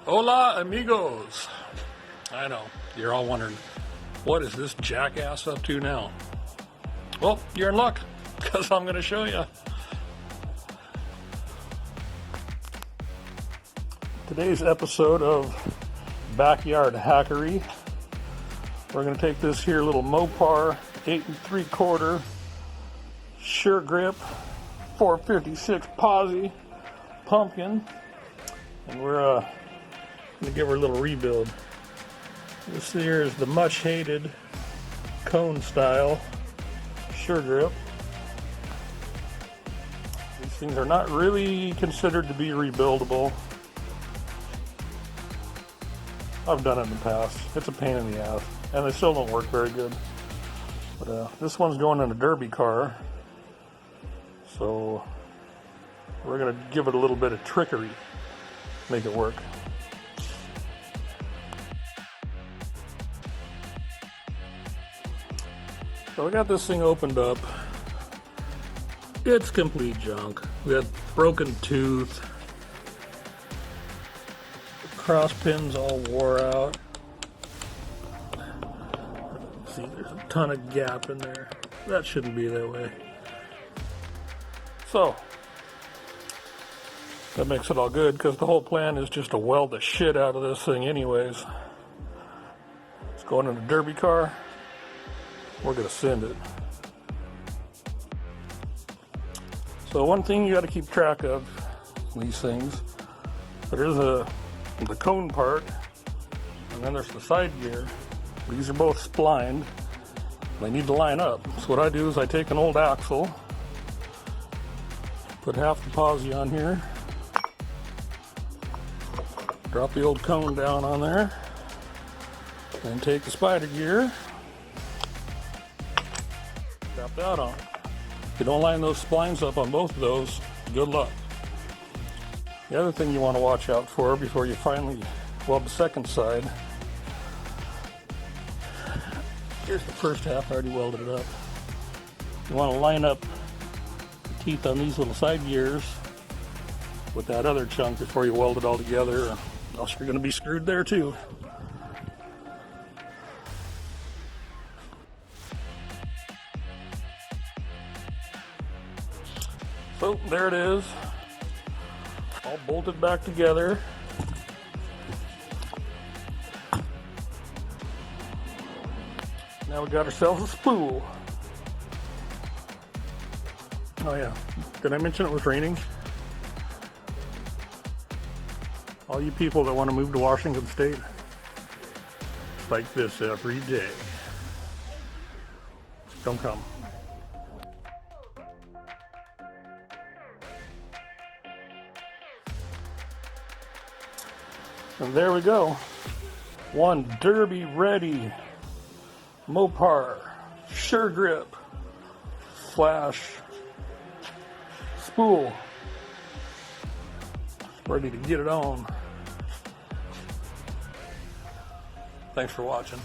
Hola amigos. I know, you're all wondering, what is this jackass up to now? Well, you're in luck, because I'm going to show you. Today's episode of Backyard Hackery, we're going to take this here little Mopar 8 3/4 Suregrip 456 posi pumpkin, and we're going to give her a little rebuild. This here is the much hated cone style Suregrip. These things are not really considered to be rebuildable. I've done it in the past. It's a pain in the ass, and they still don't work very good. But this one's going in a derby car, so we're going to give it a little bit of trickery, make it work. So I got this thing opened up. It's complete junk. We got broken tooth. Cross pins all wore out. See, there's a ton of gap in there. That shouldn't be that way. So that makes it all good, because the whole plan is just to weld the shit out of this thing anyways. It's going in a derby car. We're going to send it. So one thing you got to keep track of these things, there's the cone part, and then there's the side gear. These are both splined. They need to line up. So what I do is I take an old axle, put half the posi on here, drop the old cone down on there, and take the spider gear, drop that on. If you don't line those splines up on both of those, good luck. The other thing you want to watch out for before you finally weld the second side, here's the first half, I already welded it up. You want to line up the teeth on these little side gears with that other chunk before you weld it all together, or else you're going to be screwed there too. So there it is, all bolted back together. Now we got ourselves a spool. Oh yeah, did I mention it was raining? All you people that want to move to Washington State, it's like this every day. Don't come. And there we go. One derby ready Mopar Suregrip / spool, ready to get it on. Thanks for watching.